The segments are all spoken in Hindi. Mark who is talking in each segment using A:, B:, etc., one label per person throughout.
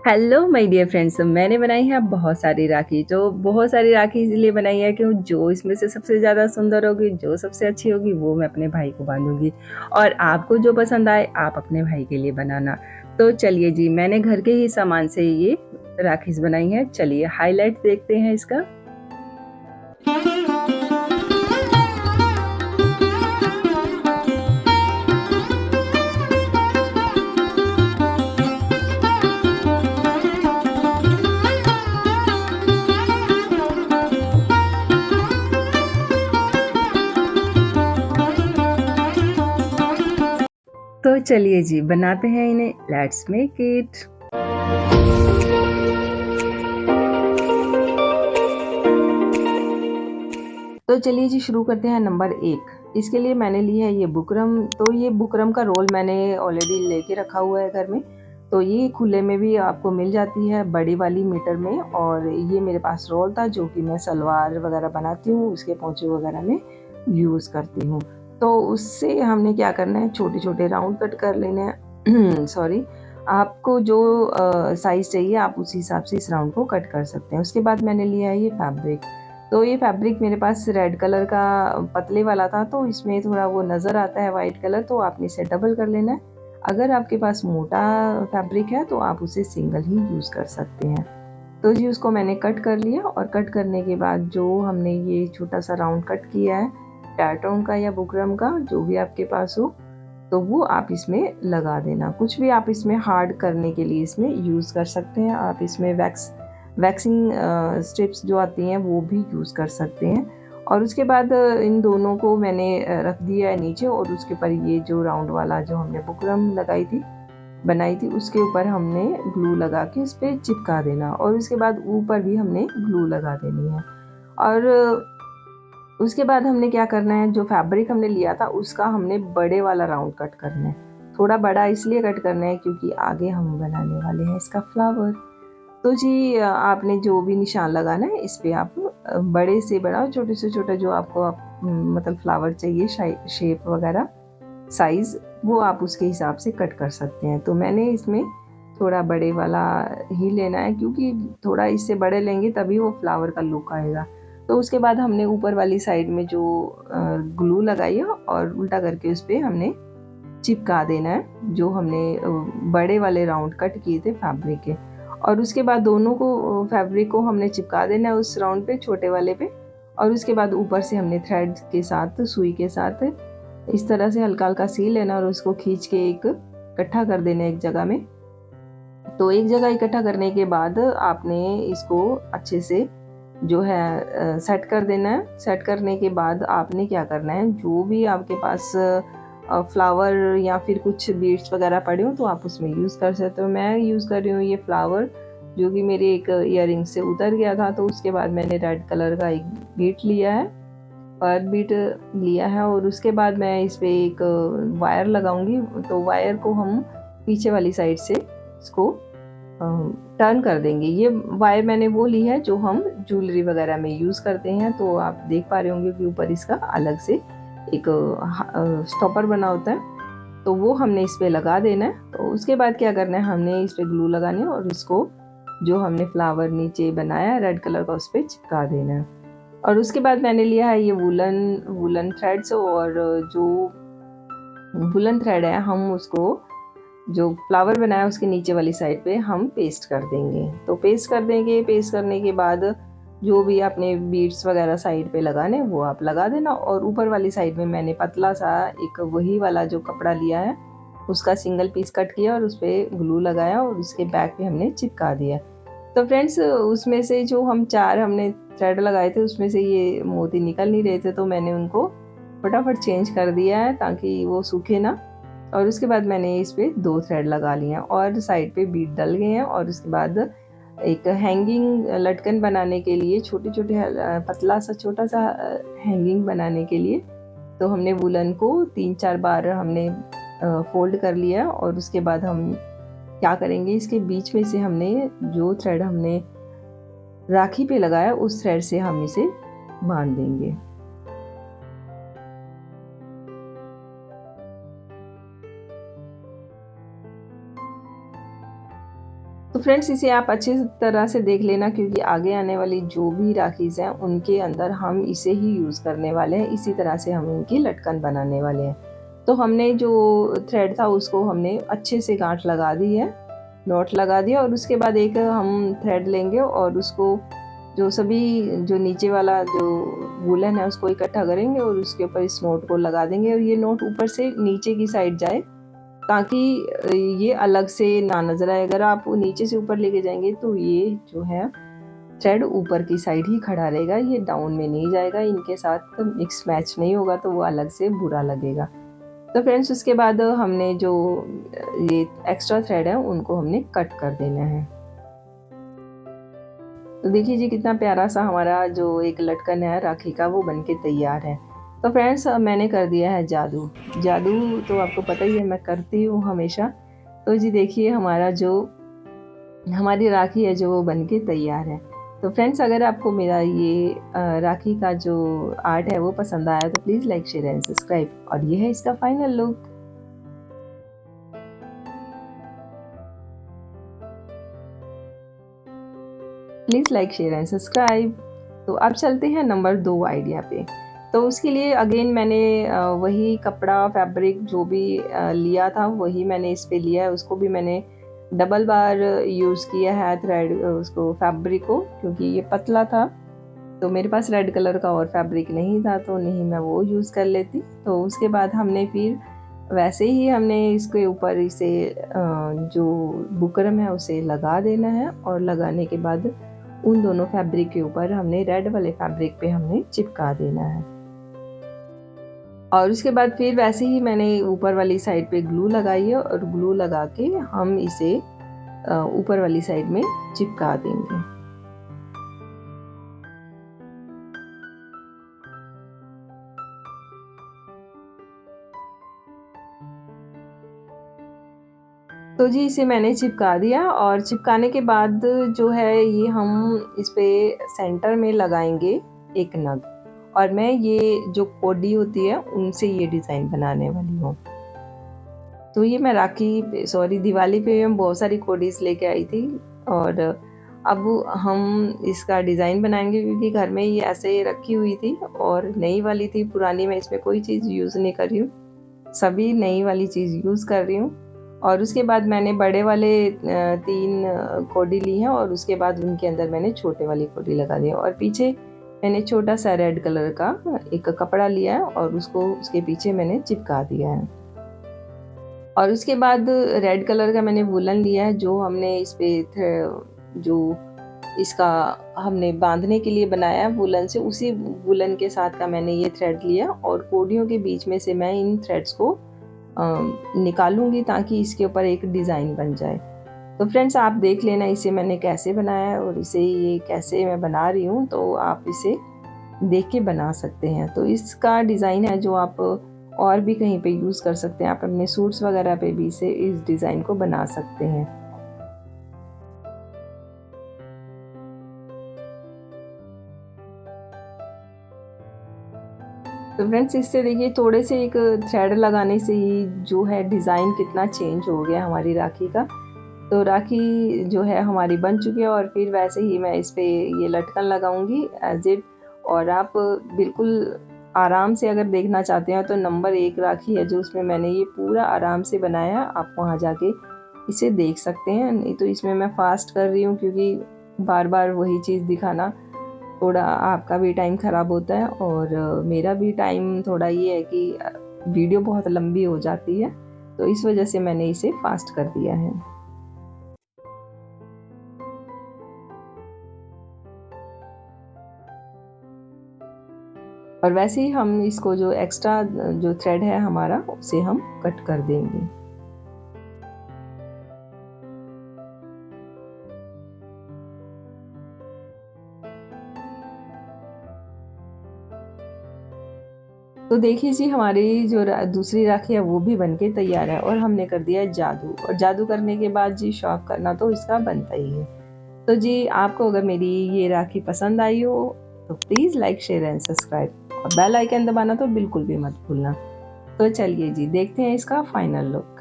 A: हेलो माय डियर फ्रेंड्स, मैंने बनाई है बहुत सारी राखी। जो बहुत सारी राखी इसलिए बनाई है कि जो इसमें से सबसे ज़्यादा सुंदर होगी, जो सबसे अच्छी होगी, वो मैं अपने भाई को बांधूंगी। और आपको जो पसंद आए आप अपने भाई के लिए बनाना। तो चलिए जी, मैंने घर के ही सामान से ये राखी बनाई है। चलिए हाईलाइट देखते हैं इसका। तो चलिए जी, बनाते हैं इन्हें। Let's make it. तो चलिए जी, शुरू करते हैं। नंबर 1, इसके लिए मैंने ली है ये बुकरम। तो ये बुकरम का रोल मैंने ऑलरेडी लेके रखा हुआ है घर में। तो ये खुले में भी आपको मिल जाती है, बड़ी वाली मीटर में। और ये मेरे पास रोल था जो कि मैं सलवार वगैरह बनाती हूँ, उसके पोंचे वगैरह में यूज़ करती हूँ। तो उससे हमने क्या करना है, छोटे छोटे राउंड कट कर लेने हैं। सॉरी, आपको जो साइज़ चाहिए आप उस हिसाब से इस राउंड को कट कर सकते हैं। उसके बाद मैंने लिया है ये फैब्रिक। तो ये फैब्रिक मेरे पास रेड कलर का पतले वाला था, तो इसमें थोड़ा वो नज़र आता है वाइट कलर, तो आपने इसे डबल कर लेना है। अगर आपके पास मोटा फैब्रिक है तो आप उसे सिंगल ही यूज़ कर सकते हैं। तो जी उसको मैंने कट कर लिया, और कट करने के बाद जो हमने ये छोटा सा राउंड कट किया है टार्टन का या बुकरम का, जो भी आपके पास हो, तो वो आप इसमें लगा देना। कुछ भी आप इसमें हार्ड करने के लिए इसमें यूज़ कर सकते हैं। आप इसमें वैक्सिंग स्ट्रिप्स जो आती हैं वो भी यूज़ कर सकते हैं। और उसके बाद इन दोनों को मैंने रख दिया है नीचे, और उसके ऊपर ये जो राउंड वाला जो हमने बुकरम बनाई थी उसके ऊपर हमने ग्लू लगा के इस पर चिपका देना। और उसके बाद ऊपर भी हमने ग्लू लगा देनी है। और उसके बाद हमने क्या करना है, जो फैब्रिक हमने लिया था उसका हमने बड़े वाला राउंड कट करना है। थोड़ा बड़ा इसलिए कट करना है क्योंकि आगे हम बनाने वाले हैं इसका फ्लावर। तो जी आपने जो भी निशान लगाना है इस पे आप बड़े से बड़ा, छोटे से छोटा, जो आपको मतलब फ्लावर चाहिए, शेप वगैरह, साइज़, वो आप उसके हिसाब से कट कर सकते हैं। तो मैंने इसमें थोड़ा बड़े वाला ही लेना है, क्योंकि थोड़ा इससे बड़े लेंगे तभी वो फ्लावर का लुक आएगा। तो उसके बाद हमने ऊपर वाली साइड में जो ग्लू लगाई है और उल्टा करके उस पर हमने चिपका देना है, जो हमने बड़े वाले राउंड कट किए थे फैब्रिक के। और उसके बाद दोनों को फैब्रिक को हमने चिपका देना है उस राउंड पे, छोटे वाले पे। और उसके बाद ऊपर से हमने थ्रेड के साथ, सुई के साथ इस तरह से हल्का हल्का सी लेना, और उसको खींच के एक इकट्ठा कर देना एक जगह में। तो एक जगह इकट्ठा करने के बाद आपने इसको अच्छे से जो है सेट कर देना है। सेट करने के बाद आपने क्या करना है, जो भी आपके पास फ्लावर या फिर कुछ बीड्स वगैरह पड़े हो तो आप उसमें यूज़ कर सकते हो। मैं यूज़ कर रही हूँ ये फ्लावर, जो कि मेरे एक ईयरिंग से उतर गया था। तो उसके बाद मैंने रेड कलर का एक बीट लिया है, पर्ल बीट लिया है। और उसके बाद मैं इस पर एक वायर लगाऊंगी। तो वायर को हम पीछे वाली साइड से इसको टर्न कर देंगे। ये वायर मैंने वो ली है जो हम ज्वेलरी वगैरह में यूज़ करते हैं। तो आप देख पा रहे होंगे कि ऊपर इसका अलग से एक स्टॉपर बना होता है, तो वो हमने इस पे लगा देना है। तो उसके बाद क्या करना है, हमने इस पे ग्लू लगानी है, और इसको जो हमने फ्लावर नीचे बनाया है रेड कलर का, उस पर चिपका देना है। और उसके बाद मैंने लिया है ये वुलन वुलन थ्रेड्स। और जो वुलन थ्रेड है हम उसको, जो फ्लावर बनाया उसके नीचे वाली साइड पे हम पेस्ट कर देंगे। तो पेस्ट कर देंगे। पेस्ट करने के बाद जो भी आपने बीड्स वगैरह साइड पे लगाने वो आप लगा देना। और ऊपर वाली साइड में मैंने पतला सा एक वही वाला जो कपड़ा लिया है उसका सिंगल पीस कट किया, और उस पर ग्लू लगाया, और उसके बैक पे हमने चिपका दिया। तो फ्रेंड्स, उसमें से जो हम 4 हमने थ्रेड लगाए थे उसमें से ये मोती निकल नहीं रहे थे, तो मैंने उनको फटाफट चेंज कर दिया है ताकि वो सूखे ना। और उसके बाद मैंने इस पर 2 थ्रेड लगा लिए हैं, और साइड पे बीड डल गए हैं। और उसके बाद एक हैंगिंग लटकन बनाने के लिए, छोटे छोटे पतला सा छोटा सा हैंगिंग बनाने के लिए, तो हमने वुलन को 3-4 बार हमने फोल्ड कर लिया। और उसके बाद हम क्या करेंगे, इसके बीच में से हमने जो थ्रेड हमने राखी पे लगाया उस थ्रेड से हम इसे बांध देंगे। तो फ्रेंड्स इसे आप अच्छी तरह से देख लेना, क्योंकि आगे आने वाली जो भी राखीज़ हैं उनके अंदर हम इसे ही यूज़ करने वाले हैं। इसी तरह से हम इनकी लटकन बनाने वाले हैं। तो हमने जो थ्रेड था उसको हमने अच्छे से गांठ लगा दी है, नॉट लगा दिया, और उसके बाद एक हम थ्रेड लेंगे और उसको जो सभी जो नीचे वाला जो वूलन है उसको इकट्ठा करेंगे और उसके ऊपर इस नोट को लगा देंगे, और ये नोट ऊपर से नीचे की साइड जाए ताकि ये अलग से ना नजर आए। अगर आप नीचे से ऊपर लेके जाएंगे तो ये जो है थ्रेड ऊपर की साइड ही खड़ा रहेगा, ये डाउन में नहीं जाएगा, इनके साथ मिक्स मैच नहीं होगा तो वो अलग से बुरा लगेगा। तो फ्रेंड्स उसके बाद हमने जो ये एक्स्ट्रा थ्रेड है उनको हमने कट कर देना है। तो देखिए जी कितना प्यारा सा हमारा जो एक लटकन है राखी का वो बनके तैयार है। तो फ्रेंड्स मैंने कर दिया है जादू। जादू तो आपको पता ही है मैं करती हूँ हमेशा। तो जी देखिए हमारा जो हमारी राखी है जो वो बनके तैयार है। तो फ्रेंड्स अगर आपको मेरा ये राखी का जो आर्ट है वो पसंद आया तो please like share and subscribe, और ये है इसका final look. Please like share and subscribe. तो अब चलते हैं नंबर 2 आइडिया पे। तो उसके लिए अगेन मैंने वही कपड़ा फैब्रिक जो भी लिया था वही मैंने इस पे लिया है, उसको भी मैंने डबल बार यूज़ किया है थ्रेड उसको फैब्रिक को, क्योंकि ये पतला था तो मेरे पास रेड कलर का और फैब्रिक नहीं था तो नहीं मैं वो यूज़ कर लेती। तो उसके बाद हमने फिर वैसे ही हमने इसके ऊपर इसे जो बुकरम है उसे लगा देना है, और लगाने के बाद उन दोनों फैब्रिक के ऊपर हमने रेड वाले फैब्रिक पे हमने चिपका देना है। और उसके बाद फिर वैसे ही मैंने ऊपर वाली साइड पे ग्लू लगाई है, और ग्लू लगा के हम इसे ऊपर वाली साइड में चिपका देंगे। तो जी इसे मैंने चिपका दिया, और चिपकाने के बाद जो है ये हम इस पे सेंटर में लगाएंगे एक नग, और मैं ये जो कोडी होती है उनसे ये डिज़ाइन बनाने वाली हूँ। तो ये मैं राखी सॉरी दिवाली पे मैं बहुत सारी कोडीज़ लेके आई थी, और अब हम इसका डिज़ाइन बनाएंगे, क्योंकि घर में ये ऐसे रखी हुई थी और नई वाली थी, पुरानी मैं इसमें कोई चीज़ यूज़ नहीं कर रही हूँ, सभी नई वाली चीज़ यूज़ कर रही हूँ। और उसके बाद मैंने बड़े वाले 3 कोडी ली हैं, और उसके बाद उनके अंदर मैंने छोटे वाली कोडी लगा दी है, और पीछे मैंने छोटा सा रेड कलर का एक कपड़ा लिया है और उसको उसके पीछे मैंने चिपका दिया है। और उसके बाद रेड कलर का मैंने वूलन लिया है जो हमने इस पे जो इसका हमने बांधने के लिए बनाया है वूलन से, उसी वूलन के साथ का मैंने ये थ्रेड लिया, और कोडियों के बीच में से मैं इन थ्रेड्स को निकालूंगी ताकि इसके ऊपर एक डिज़ाइन बन जाए। तो फ्रेंड्स आप देख लेना इसे मैंने कैसे बनाया है, और इसे ये कैसे मैं बना रही हूँ, तो आप इसे देख के बना सकते हैं। तो इसका डिज़ाइन है जो आप और भी कहीं पे यूज़ कर सकते हैं, आप अपने सूट्स वगैरह पे भी इसे इस डिज़ाइन को बना सकते हैं। तो फ्रेंड्स इससे देखिए थोड़े से एक थ्रेड लगाने से ही जो है डिज़ाइन कितना चेंज हो गया हमारी राखी का। तो राखी जो है हमारी बन चुकी है, और फिर वैसे ही मैं इस पे ये लटकन लगाऊंगी एज इट। और आप बिल्कुल आराम से अगर देखना चाहते हैं तो नंबर 1 राखी है जो उसमें मैंने ये पूरा आराम से बनाया, आप वहाँ जाके इसे देख सकते हैं। नहीं तो इसमें मैं फास्ट कर रही हूँ क्योंकि बार बार वही चीज़ दिखाना थोड़ा आपका भी टाइम ख़राब होता है, और मेरा भी टाइम थोड़ा ये है कि वीडियो बहुत लंबी हो जाती है, तो इस वजह से मैंने इसे फास्ट कर दिया है। और वैसे ही हम इसको जो एक्स्ट्रा जो थ्रेड है हमारा उसे हम कट कर देंगे। तो देखिए जी हमारी जो दूसरी राखी है वो भी बनके तैयार है, और हमने कर दिया है जादू, और जादू करने के बाद जी शौक करना तो इसका बनता ही है। तो जी आपको अगर मेरी ये राखी पसंद आई हो तो please like share and subscribe, और बेल आइकन दबाना तो बिल्कुल भी मत भूलना। तो चलिए जी देखते हैं इसका फाइनल लुक।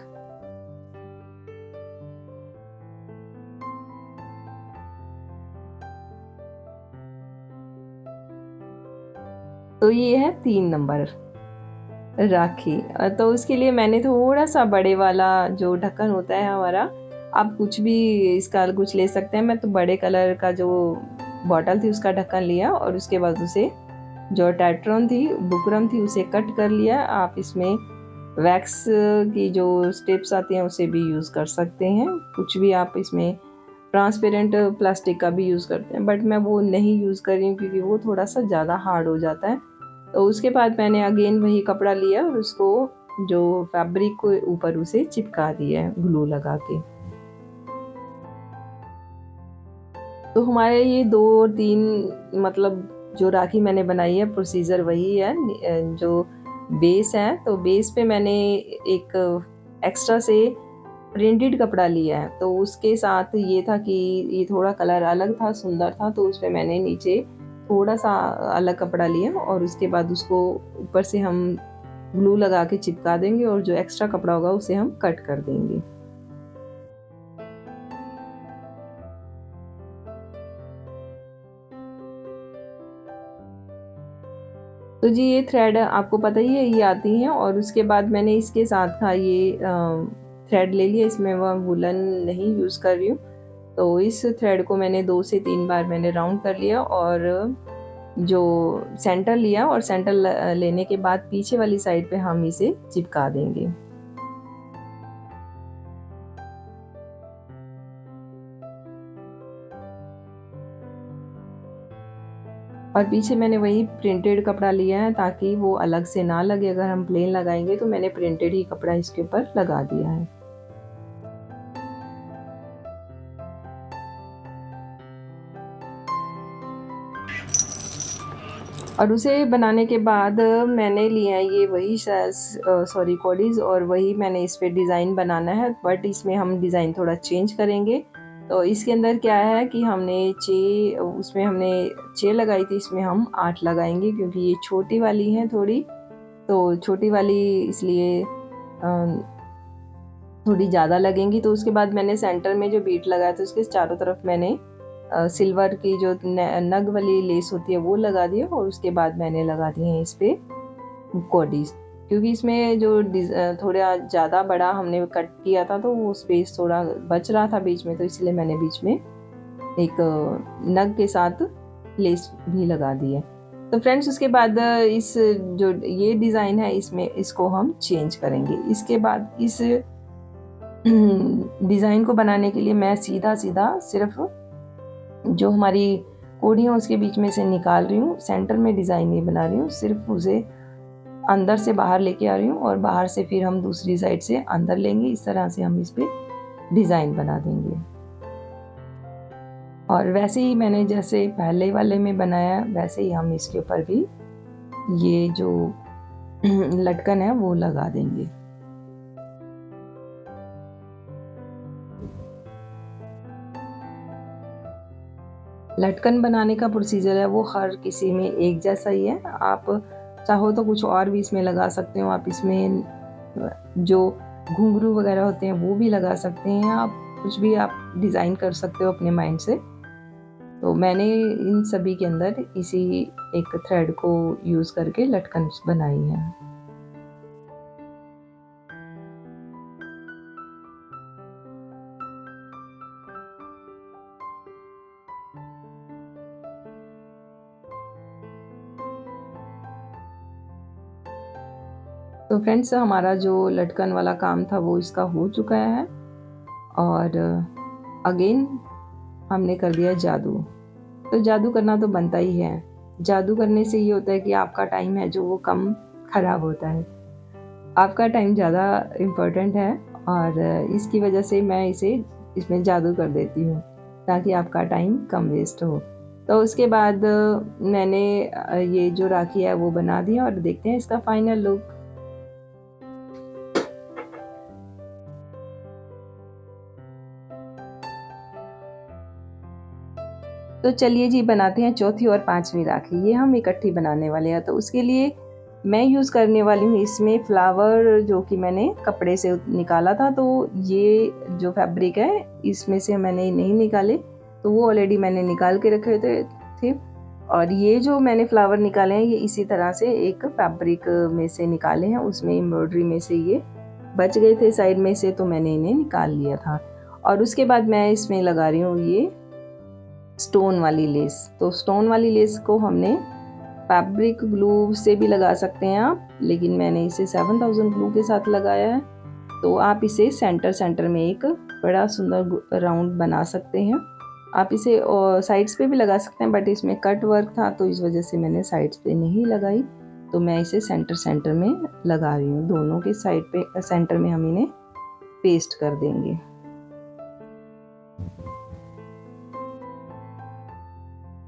A: तो ये है 3 नंबर राखी। तो उसके लिए मैंने थोड़ा सा बड़े वाला जो ढक्कन होता है हमारा, आप कुछ भी इसका कुछ ले सकते हैं। मैं तो बड़े कलर का जो बॉटल थी उसका ढक्कन लिया और उसके बाद उसे जो टेट्रॉन थी, बुकरम थी, उसे कट कर लिया। आप इसमें वैक्स की जो स्टेप्स आती हैं उसे भी यूज़ कर सकते हैं। कुछ भी आप इसमें ट्रांसपेरेंट प्लास्टिक का भी यूज़ करते हैं, बट मैं वो नहीं यूज़ कर रही हूँ क्योंकि वो थोड़ा सा ज़्यादा हार्ड हो जाता है। तो उसके बाद मैंने अगेन वही कपड़ा लिया और उसको जो फैब्रिक को ऊपर उसे चिपका दिया है ग्लू लगा के। तो हमारे ये 2 और 3 मतलब जो राखी मैंने बनाई है प्रोसीजर वही है। जो बेस है तो बेस पे मैंने एक एक्स्ट्रा से प्रिंटेड कपड़ा लिया है। तो उसके साथ ये था कि ये थोड़ा कलर अलग था, सुंदर था, तो उसपे मैंने नीचे थोड़ा सा अलग कपड़ा लिया और उसके बाद उसको ऊपर से हम ग्लू लगा के चिपका देंगे और जो एक्स्ट्रा कपड़ा होगा उसे हम कट कर देंगे। तो जी ये थ्रेड आपको पता ही है ये आती हैं और उसके बाद मैंने इसके साथ का ये थ्रेड ले लिया। इसमें वह वुलन नहीं यूज़ कर रही हूँ। तो इस थ्रेड को मैंने 2 से 3 बार मैंने राउंड कर लिया और जो सेंटर लिया और सेंटर लेने के बाद पीछे वाली साइड पे हम इसे चिपका देंगे। और पीछे मैंने वही प्रिंटेड कपड़ा लिया है ताकि वो अलग से ना लगे। अगर हम प्लेन लगाएंगे तो मैंने प्रिंटेड ही कपड़ा इसके ऊपर लगा दिया है। और उसे बनाने के बाद मैंने लिया है ये वही सॉरी कॉडीज और वही मैंने इस पे डिज़ाइन बनाना है, बट इसमें हम डिज़ाइन थोड़ा चेंज करेंगे। तो इसके अंदर क्या है कि उसमें हमने 6 लगाई थी, इसमें हम 8 लगाएंगे क्योंकि ये छोटी वाली है थोड़ी। तो छोटी वाली इसलिए थोड़ी ज़्यादा लगेंगी। तो उसके बाद मैंने सेंटर में जो बीट लगाया था उसके चारों तरफ मैंने सिल्वर की जो नग वाली लेस होती है वो लगा दिया और उसके बाद मैंने लगा दिए हैं इस पे कोडीज। क्योंकि इसमें जो थोड़ा ज़्यादा बड़ा हमने कट किया था तो वो स्पेस थोड़ा बच रहा था बीच में, तो इसलिए मैंने बीच में एक नग के साथ लेस भी लगा दी है। तो फ्रेंड्स उसके बाद इस जो ये डिज़ाइन है इसमें इसको हम चेंज करेंगे। इसके बाद इस डिज़ाइन को बनाने के लिए मैं सीधा सीधा सिर्फ जो हमारी कोडियाँ उसके बीच में से निकाल रही हूँ, सेंटर में डिज़ाइन नहीं बना रही हूँ, सिर्फ उसे अंदर से बाहर लेके आ रही हूँ और बाहर से फिर हम दूसरी साइड से अंदर लेंगे। इस तरह से हम इस पे डिज़ाइन बना देंगे। और वैसे ही मैंने जैसे पहले वाले में बनाया वैसे ही हम इसके ऊपर भी ये जो लटकन है वो लगा देंगे। लटकन बनाने का प्रोसीजर है वो हर किसी में एक जैसा ही है। आप चाहो तो कुछ और भी इसमें लगा सकते हो। आप इसमें जो घुंघरू वगैरह होते हैं वो भी लगा सकते हैं। आप कुछ भी आप डिज़ाइन कर सकते हो अपने माइंड से। तो मैंने इन सभी के अंदर इसी एक थ्रेड को यूज़ करके लटकन बनाई है। तो फ्रेंड्स हमारा जो लटकन वाला काम था वो इसका हो चुका है और अगेन हमने कर दिया जादू। तो जादू करना तो बनता ही है। जादू करने से ये होता है कि आपका टाइम है जो वो कम खराब होता है। आपका टाइम ज़्यादा इम्पोर्टेंट है और इसकी वजह से मैं इसमें जादू कर देती हूँ ताकि आपका टाइम कम वेस्ट हो। तो उसके बाद मैंने ये जो राखी है वो बना दिया और देखते हैं इसका फाइनल लुक। तो चलिए जी बनाते हैं चौथी और पांचवी राखी। ये हम इकट्ठी बनाने वाले हैं। तो उसके लिए मैं यूज़ करने वाली हूँ इसमें फ्लावर जो कि मैंने कपड़े से निकाला था। तो ये जो फैब्रिक है इसमें से मैंने नहीं निकाले, तो वो ऑलरेडी मैंने निकाल के रखे थे। और ये जो मैंने फ्लावर निकाले हैं ये इसी तरह से एक फैब्रिक में से निकाले हैं, उसमें एम्ब्रॉयडरी में से ये बच गए थे साइड में से, तो मैंने इन्हें निकाल लिया था। और उसके बाद मैं इसमें लगा रही हूँ ये स्टोन वाली लेस। तो स्टोन वाली लेस को हमने फैब्रिक ग्लू से भी लगा सकते हैं आप, लेकिन मैंने इसे 7000 ग्लू के साथ लगाया है। तो आप इसे सेंटर में एक बड़ा सुंदर राउंड बना सकते हैं। आप इसे साइड्स पे भी लगा सकते हैं, बट इसमें कट वर्क था तो इस वजह से मैंने साइड्स पे नहीं लगाई। तो मैं इसे सेंटर में लगा रही हूँ। दोनों के साइड पे सेंटर में हम इन्हें पेस्ट कर देंगे।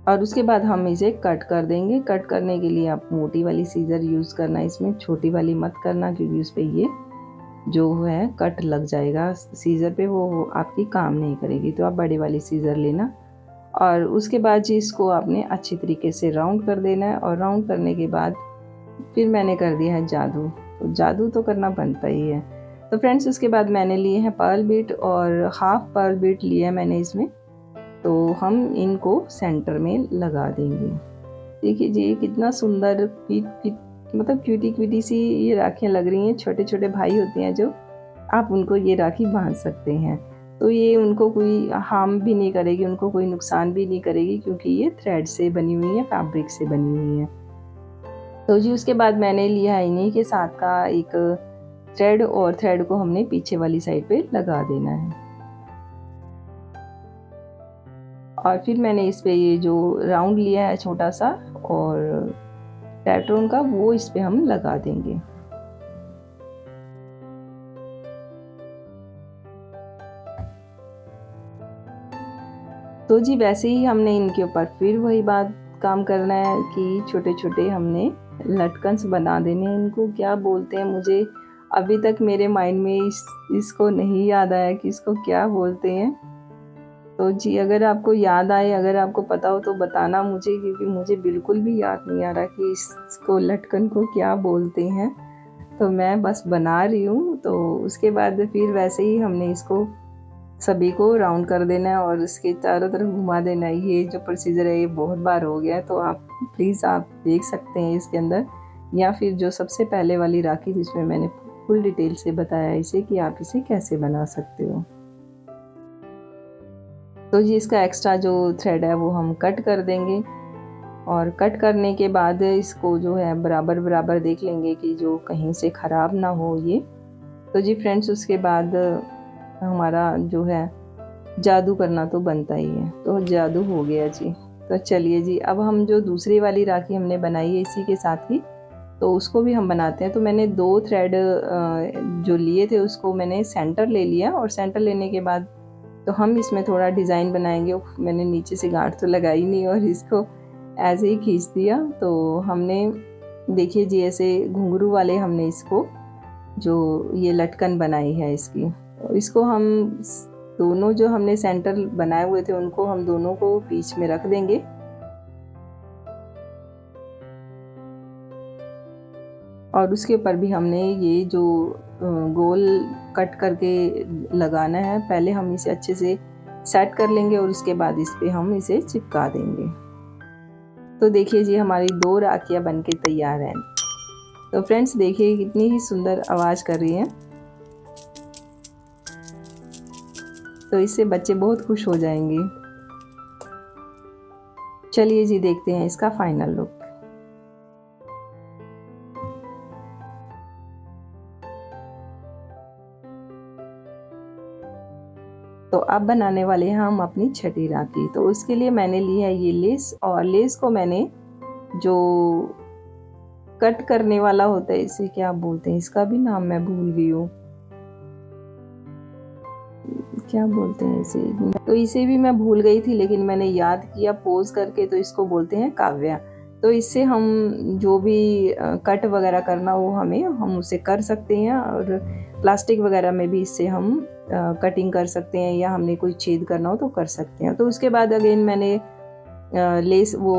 A: और उसके बाद हम इसे कट कर देंगे। कट करने के लिए आप मोटी वाली सीज़र यूज़ करना, इसमें छोटी वाली मत करना, क्योंकि उस पर ये जो है कट लग जाएगा सीज़र पे, वो आपकी काम नहीं करेगी। तो आप बड़ी वाली सीज़र लेना। और उसके बाद जी इसको आपने अच्छी तरीके से राउंड कर देना है। और राउंड करने के बाद फिर मैंने कर दिया है जादू। तो जादू तो करना बनता ही है। तो फ्रेंड्स उसके बाद मैंने लिए हैं पर्ल बीट, और हाफ पर्ल बीट लिया है मैंने इसमें। तो हम इनको सेंटर में लगा देंगे। देखिए जी कितना सुंदर मतलब क्यूटी सी ये राखियाँ लग रही हैं। छोटे छोटे भाई होते हैं जो, आप उनको ये राखी बांध सकते हैं। तो ये उनको कोई हार्म भी नहीं करेगी, उनको कोई नुकसान भी नहीं करेगी, क्योंकि ये थ्रेड से बनी हुई है, फैब्रिक से बनी हुई है। तो जी उसके बाद मैंने लिया है इन्हीं के साथ का एक थ्रेड, और थ्रेड को हमने पीछे वाली साइड पे लगा देना है। और फिर मैंने इस पे ये जो राउंड लिया है छोटा सा और पैटर्न का, वो इस पे हम लगा देंगे। तो जी वैसे ही हमने इनके ऊपर फिर वही बात काम करना है कि छोटे छोटे हमने लटकन्स बना देने हैं। इनको क्या बोलते हैं, मुझे अभी तक मेरे माइंड में इसको नहीं याद आया कि इसको क्या बोलते हैं। तो जी अगर आपको याद आए, अगर आपको पता हो तो बताना मुझे, क्योंकि मुझे बिल्कुल भी याद नहीं आ रहा कि इसको लटकन को क्या बोलते हैं। तो मैं बस बना रही हूँ। तो उसके बाद फिर वैसे ही हमने इसको सभी को राउंड कर देना है और इसके चारों तरफ घुमा देना है। ये जो प्रोसीजर है ये बहुत बार हो गया है, तो आप प्लीज़ आप देख सकते हैं इसके अंदर, या फिर जो सबसे पहले वाली राखी जिसमें मैंने फुल डिटेल से बताया इसे कि आप इसे कैसे बना सकते हो। तो जी इसका एक्स्ट्रा जो थ्रेड है वो हम कट कर देंगे। और कट करने के बाद इसको जो है बराबर बराबर देख लेंगे कि जो कहीं से ख़राब ना हो ये। तो जी फ्रेंड्स उसके बाद हमारा जो है जादू करना तो बनता ही है। तो जादू हो गया जी। तो चलिए जी अब हम जो दूसरी वाली राखी हमने बनाई है इसी के साथ ही, तो उसको भी हम बनाते हैं। तो मैंने 2 थ्रेड जो लिए थे उसको मैंने सेंटर ले लिया, और सेंटर लेने के बाद तो हम इसमें थोड़ा डिज़ाइन बनाएंगे। मैंने नीचे से गांठ तो लगाई नहीं और इसको ऐसे ही खींच दिया। तो हमने देखिए जी ऐसे घुंघरू वाले हमने इसको जो ये लटकन बनाई है इसकी, तो इसको हम दोनों जो हमने सेंटर बनाए हुए थे उनको हम दोनों को बीच में रख देंगे। और उसके ऊपर भी हमने ये जो गोल कट करके लगाना है, पहले हम इसे अच्छे से सेट कर लेंगे और उसके बाद इस पे हम इसे चिपका देंगे। तो देखिए जी हमारी 2 राखियाँ बनके तैयार हैं। तो फ्रेंड्स देखिए कितनी ही सुंदर आवाज़ कर रही हैं। तो इससे बच्चे बहुत खुश हो जाएंगे। चलिए जी देखते हैं इसका फाइनल लुक। तो अब बनाने वाले हैं हम अपनी छठी राखी। तो उसके लिए मैंने ली है ये लेस, और लेस को मैंने जो कट करने वाला होता है इसे क्या बोलते हैं, इसका भी नाम मैं भूल गई हूँ, क्या बोलते हैं इसे, तो इसे भी मैं भूल गई थी लेकिन मैंने याद किया पोज करके। तो इसको बोलते हैं काव्या। तो इससे हम जो भी कट वगैरह करना हो हम उसे कर सकते हैं, और प्लास्टिक वगैरह में भी इससे हम कटिंग कर सकते हैं, या हमने कोई छेद करना हो तो कर सकते हैं। तो उसके बाद अगेन मैंने लेस वो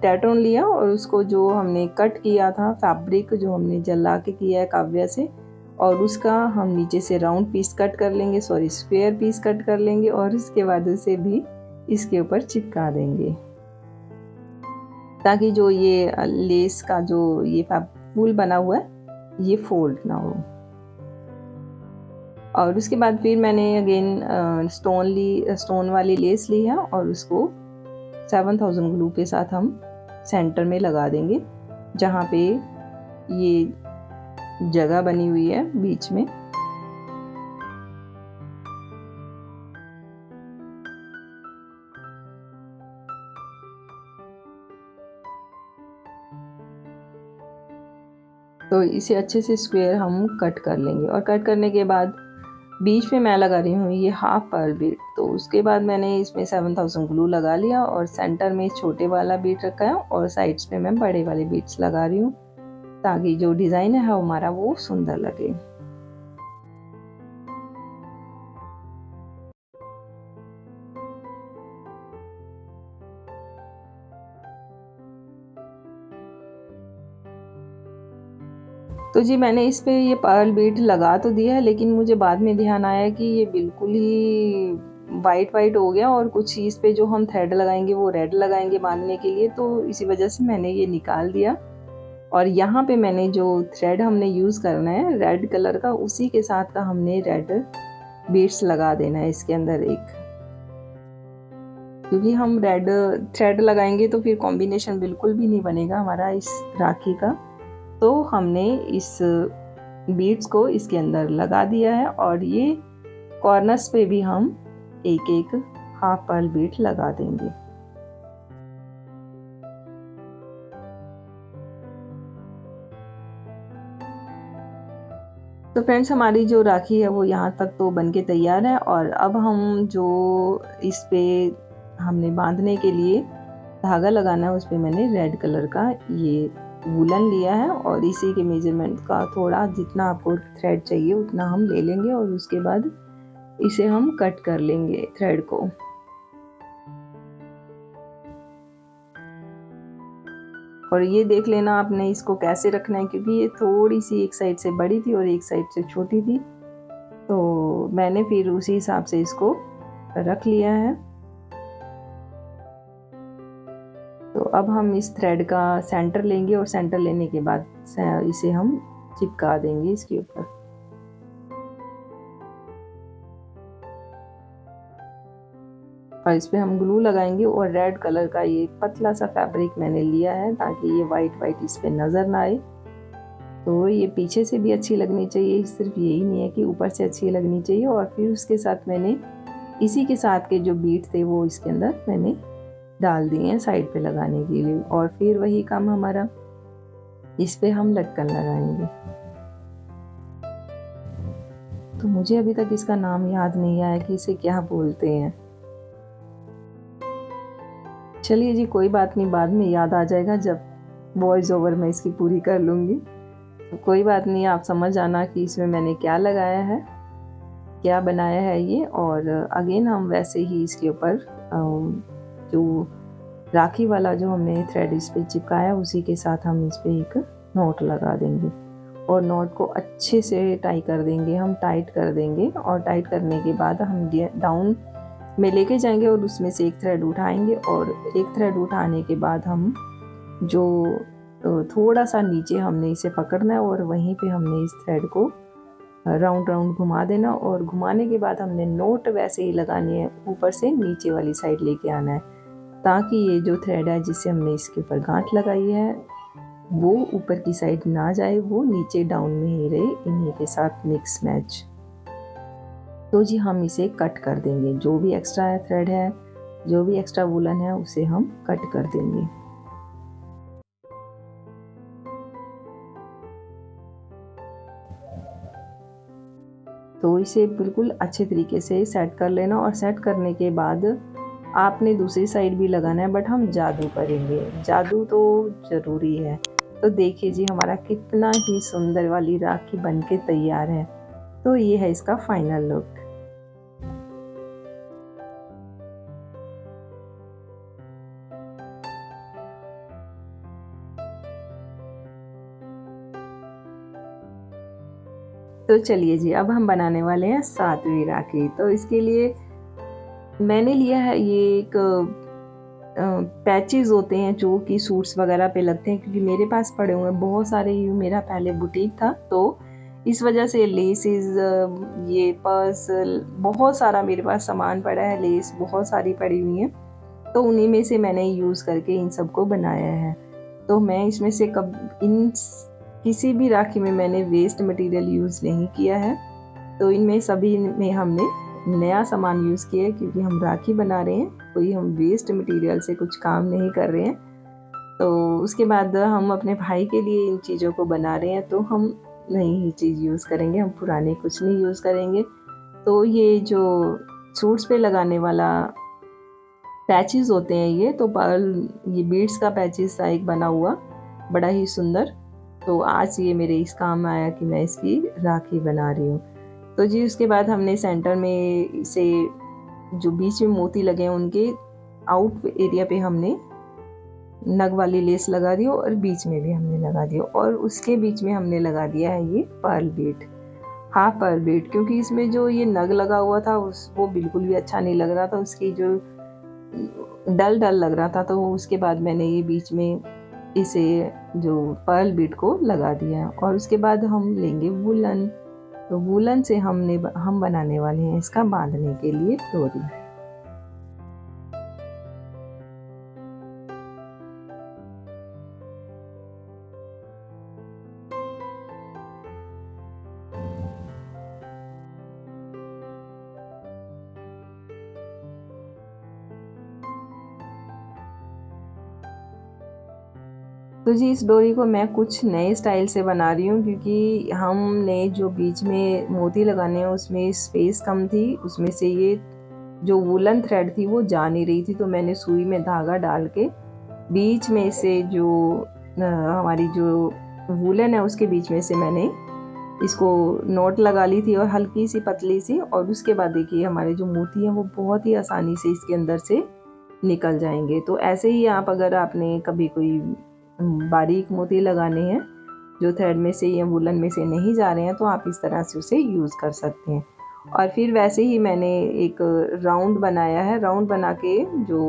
A: टैटर्न लिया और उसको जो हमने कट किया था फैब्रिक जो हमने जला के किया है काव्या से, और उसका हम नीचे से राउंड पीस कट कर लेंगे, स्क्वायर पीस कट कर लेंगे, और उसके बाद उसे भी इसके ऊपर चिपका देंगे। ताकि जो ये लेस का जो ये फूल बना हुआ है ये फोल्ड ना हो। और उसके बाद फिर मैंने अगेन स्टोन वाली लेस ली है और उसको 7000 ग्लू के साथ हम सेंटर में लगा देंगे, जहाँ पे ये जगह बनी हुई है बीच में। तो इसे अच्छे से स्क्वायर हम कट कर लेंगे और कट करने के बाद बीच में मैं लगा रही हूँ ये हाफ पर्ल बीट। तो उसके बाद मैंने इसमें 7000 ग्लू लगा लिया और सेंटर में छोटे वाला बीट रखा है और साइड्स पे मैं बड़े वाले बीट्स लगा रही हूँ, ताकि जो डिज़ाइन है हमारा वो सुंदर लगे। तो जी मैंने इस पे ये पर्ल बीट लगा तो दिया है, लेकिन मुझे बाद में ध्यान आया कि ये बिल्कुल ही वाइट वाइट हो गया और कुछ इस पे जो हम थ्रेड लगाएंगे वो रेड लगाएंगे बांधने के लिए, तो इसी वजह से मैंने ये निकाल दिया। और यहाँ पे मैंने जो थ्रेड हमने यूज़ करना है रेड कलर का, उसी के साथ का हमने रेड बीट्स लगा देना है इसके अंदर एक, क्योंकि हम रेड थ्रेड लगाएंगे तो फिर कॉम्बिनेशन बिल्कुल भी नहीं बनेगा हमारा इस राखी का। तो हमने इस बीड्स को इसके अंदर लगा दिया है और ये कॉर्नर्स पे भी हम एक एक हाफ पर्ल बीड लगा देंगे। तो फ्रेंड्स हमारी जो राखी है वो यहाँ तक तो बनके तैयार है और अब हम जो इस पे हमने बांधने के लिए धागा लगाना है उस पे मैंने रेड कलर का ये वूलन लिया है और इसी के मेजरमेंट का थोड़ा जितना आपको थ्रेड चाहिए उतना हम ले लेंगे और उसके बाद इसे हम कट कर लेंगे थ्रेड को। और ये देख लेना आपने इसको कैसे रखना है, क्योंकि ये थोड़ी सी एक साइड से बड़ी थी और एक साइड से छोटी थी, तो मैंने फिर उसी हिसाब से इसको रख लिया है। तो अब हम इस थ्रेड का सेंटर लेंगे और सेंटर लेने के बाद इसे हम चिपका देंगे इसके ऊपर। और इस पे हम ग्लू लगाएंगे और रेड कलर का ये पतला सा फैब्रिक मैंने लिया है ताकि ये वाइट वाइट इस पे नज़र ना आए। तो ये पीछे से भी अच्छी लगनी चाहिए, सिर्फ यही नहीं है कि ऊपर से अच्छी लगनी चाहिए। और फिर उसके साथ मैंने इसी के साथ के जो बीट थे वो इसके अंदर मैंने डाल दिए हैं साइड पे लगाने के लिए। और फिर वही काम हमारा, इस पे हम लटकन लगाएंगे। तो मुझे अभी तक इसका नाम याद नहीं आया कि इसे क्या बोलते हैं। चलिए जी कोई बात नहीं, बाद में याद आ जाएगा जब वॉइस ओवर मैं इसकी पूरी कर लूँगी। तो कोई बात नहीं, आप समझ आना कि इसमें मैंने क्या लगाया है, क्या बनाया है ये। और अगेन हम वैसे ही इसके ऊपर जो राखी वाला जो हमने थ्रेड इस पे चिपकाया उसी के साथ हम इस पे एक नॉट लगा देंगे और नॉट को अच्छे से टाई कर देंगे, हम टाइट कर देंगे। और टाइट करने के बाद हम डाउन में लेके जाएंगे और उसमें से एक थ्रेड उठाएंगे और एक थ्रेड उठाने के बाद हम जो थोड़ा सा नीचे हमने इसे पकड़ना है और वहीं पे हमने इस थ्रेड को राउंड राउंड घुमा देना। और घुमाने के बाद हमने नोट वैसे ही लगानी है, ऊपर से नीचे वाली साइड लेके आना है, ताकि ये जो थ्रेड है जिससे हमने इसके ऊपर गांठ लगाई है वो ऊपर की साइड ना जाए, वो नीचे डाउन में ही रहे इन्हीं के साथ मिक्स मैच। तो जी हम इसे कट कर देंगे, जो भी एक्स्ट्रा थ्रेड है, जो भी एक्स्ट्रा वूलन है उसे हम कट कर देंगे। तो इसे बिल्कुल अच्छे तरीके से सेट कर लेना और सेट करने के बाद आपने दूसरी साइड भी लगाना है, बट हम जादू करेंगे, जादू तो ज़रूरी है। तो देखिए जी हमारा कितना ही सुंदर वाली राखी बनके तैयार है। तो ये है इसका फाइनल लुक। तो चलिए जी अब हम बनाने वाले हैं 7वीं राखी। तो इसके लिए मैंने लिया है ये एक पैचेस होते हैं जो कि सूट्स वगैरह पे लगते हैं, क्योंकि मेरे पास पड़े हुए हैं बहुत सारे। ये मेरा पहले बुटीक था, तो इस वजह से लेसेस, ये पर्स, बहुत सारा मेरे पास सामान पड़ा है, लेस बहुत सारी पड़ी हुई हैं। तो उन्हीं में से मैंने यूज़ करके इन सबको बनाया है। तो मैं इसमें से किसी भी राखी में मैंने वेस्ट मटेरियल यूज़ नहीं किया है। तो इनमें सभी में हमने नया सामान यूज़ किया है, क्योंकि हम राखी बना रहे हैं, कोई हम वेस्ट मटेरियल से कुछ काम नहीं कर रहे हैं। तो उसके बाद हम अपने भाई के लिए इन चीज़ों को बना रहे हैं, तो हम नई ही चीज़ यूज़ करेंगे, हम पुराने कुछ नहीं यूज़ करेंगे। तो ये जो सूट्स पे लगाने वाला पैचेस होते हैं, ये तो ये बीड्स का पैचेस था एक बना हुआ, बड़ा ही सुंदर। तो आज ये मेरे इस काम आया कि मैं इसकी राखी बना रही हूँ। तो जी उसके बाद हमने सेंटर में इसे, जो बीच में मोती लगे हैं उनके आउट एरिया पे हमने नग वाली लेस लगा दी, और बीच में भी हमने लगा दिया, और उसके बीच में हमने लगा दिया है ये pearl bead, half pearl bead. क्योंकि इसमें जो ये नग लगा हुआ था वो बिल्कुल भी अच्छा नहीं लग रहा था, उसकी जो डल डल लग रहा था। तो उसके बाद मैंने ये बीच में इसे जो पर्ल बीड को लगा दिया, और उसके बाद हम लेंगे वूलन। तो वूलन से हम बनाने वाले हैं इसका बांधने के लिए डोरी। तो जी इस डोरी को मैं कुछ नए स्टाइल से बना रही हूँ, क्योंकि हमने जो बीच में मोती लगाने हैं उसमें स्पेस कम थी, उसमें से ये जो वूलन थ्रेड थी वो जा नहीं रही थी। तो मैंने सुई में धागा डाल के बीच में से जो हमारी जो वूलन है उसके बीच में से मैंने इसको नोट लगा ली थी, और हल्की सी पतली सी। और उसके बाद देखिए हमारे जो मोती हैं वो बहुत ही आसानी से इसके अंदर से निकल जाएंगे। तो ऐसे ही आप, अगर आपने कभी कोई बारीक मोती लगाने हैं जो थ्रेड में से या वूलन में से नहीं जा रहे हैं, तो आप इस तरह से उसे यूज़ कर सकते हैं। और फिर वैसे ही मैंने एक राउंड बनाया है, राउंड बना के जो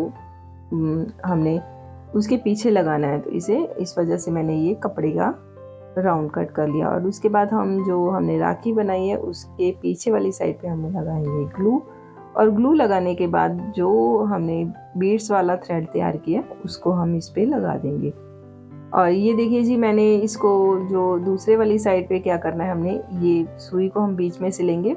A: हमने उसके पीछे लगाना है, तो इसे इस वजह से मैंने ये कपड़े का राउंड कट कर लिया। और उसके बाद हमने राखी बनाई है उसके पीछे वाली साइड पे हम लगाएंगे ग्लू। और ग्लू लगाने के बाद जो हमने बीड्स वाला थ्रेड तैयार किया उसको हम इस पे लगा देंगे। और ये देखिए जी, मैंने इसको जो दूसरे वाली साइड पे क्या करना है, हमने ये सुई को हम बीच में से लेंगे,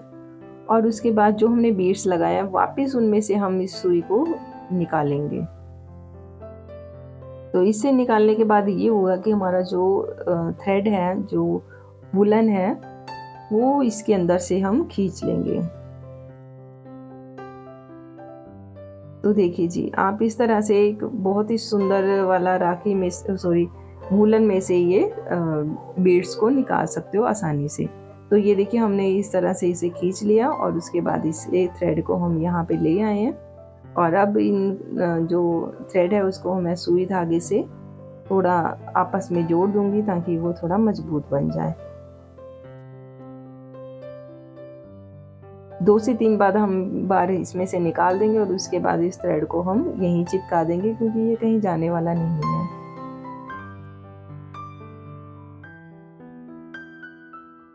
A: और उसके बाद जो हमने बीड्स लगाया वापस उनमें से हम इस सुई को निकालेंगे। तो इससे निकालने के बाद ये होगा कि हमारा जो थ्रेड है, जो वुलन है, वो इसके अंदर से हम खींच लेंगे। तो देखिए जी, आप इस तरह से एक बहुत ही सुंदर वाला राखी में वूलन में से ये बीड्स को निकाल सकते हो आसानी से। तो ये देखिए हमने इस तरह से इसे खींच लिया, और उसके बाद इस थ्रेड को हम यहाँ पे ले आए हैं। और अब इन जो थ्रेड है उसको मैं सुई धागे से थोड़ा आपस में जोड़ दूंगी, ताकि वो थोड़ा मजबूत बन जाए। 2 से 3 बार इसमें से निकाल देंगे, और उसके बाद इस थ्रेड को हम यहीं चिपका देंगे, क्योंकि ये कहीं जाने वाला नहीं है।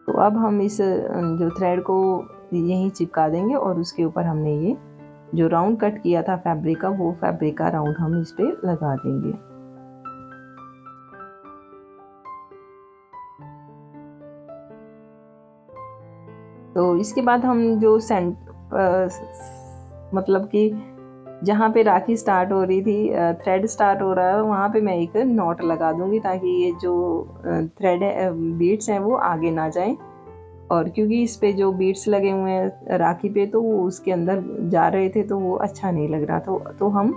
A: तो अब हम इस जो थ्रेड को यहीं चिपका देंगे, और उसके ऊपर हमने ये जो राउंड कट किया था फैब्रिक का, वो फैब्रिक का राउंड हम इस पे लगा देंगे। तो इसके बाद हम जो मतलब कि जहाँ पे राखी स्टार्ट हो रही थी, थ्रेड स्टार्ट हो रहा है, वहाँ पे मैं एक नॉट लगा दूंगी, ताकि ये जो थ्रेड है, बीड्स हैं, वो आगे ना जाएं। और क्योंकि इस पे जो बीड्स लगे हुए हैं राखी पे, तो वो उसके अंदर जा रहे थे, तो वो अच्छा नहीं लग रहा था। तो हम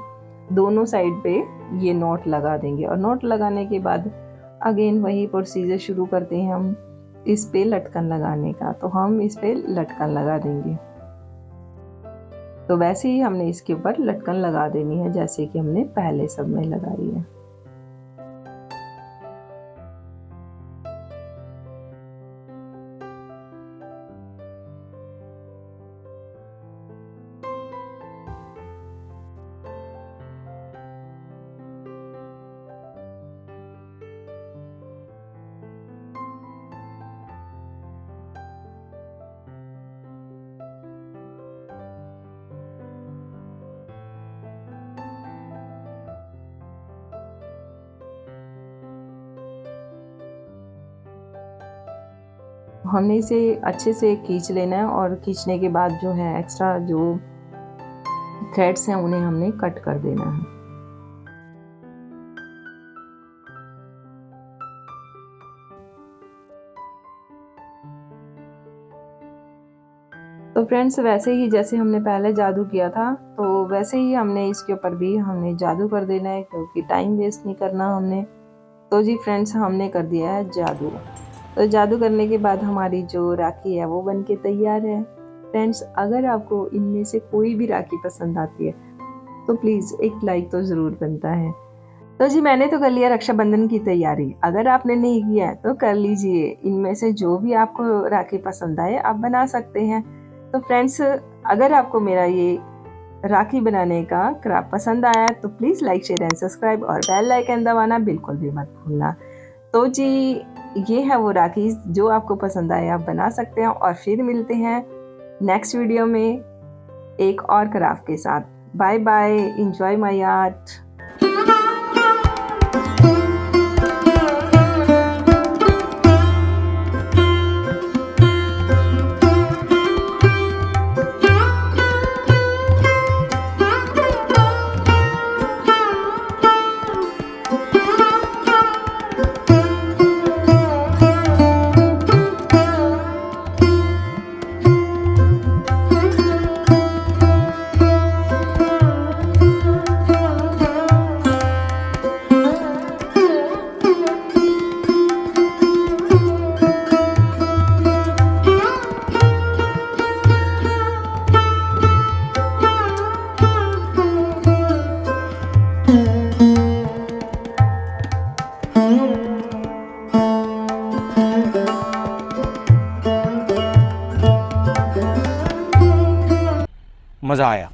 A: दोनों साइड पे ये नॉट लगा देंगे, और नॉट लगाने के बाद अगेन वही प्रोसीजर शुरू करते हैं हम इस पे लटकन लगाने का। तो हम इस पे लटकन लगा देंगे। तो वैसे ही हमने इसके ऊपर लटकन लगा देनी है, जैसे कि हमने पहले सब में लगाई है। हमने इसे अच्छे से खींच लेना है और खींचने के बाद जो है एक्स्ट्रा जो थ्रेड्स हैं उन्हें हमने कट कर देना है। तो फ्रेंड्स वैसे ही जैसे हमने पहले जादू किया था तो वैसे ही हमने इसके ऊपर भी हमने जादू कर देना है, क्योंकि टाइम वेस्ट नहीं करना हमने। तो जी फ्रेंड्स हमने कर दिया है जादू। तो जादू करने के बाद हमारी जो राखी है वो बनके तैयार है। फ्रेंड्स अगर आपको इनमें से कोई भी राखी पसंद आती है तो प्लीज़ एक लाइक तो ज़रूर बनता है। तो जी मैंने तो कर लिया रक्षाबंधन की तैयारी। अगर आपने नहीं किया है तो कर लीजिए। इनमें से जो भी आपको राखी पसंद आए आप बना सकते हैं। तो फ्रेंड्स अगर आपको मेरा ये राखी बनाने का क्राफ्ट पसंद आया तो please like share and subscribe और बेल आइकन दबाना बिल्कुल भी मत भूलना। तो जी ये है वो राखी जो आपको पसंद आए आप बना सकते हैं। और फिर मिलते हैं नेक्स्ट वीडियो में एक और क्राफ्ट के साथ। Bye bye, enjoy my art.
B: मज़ा आया।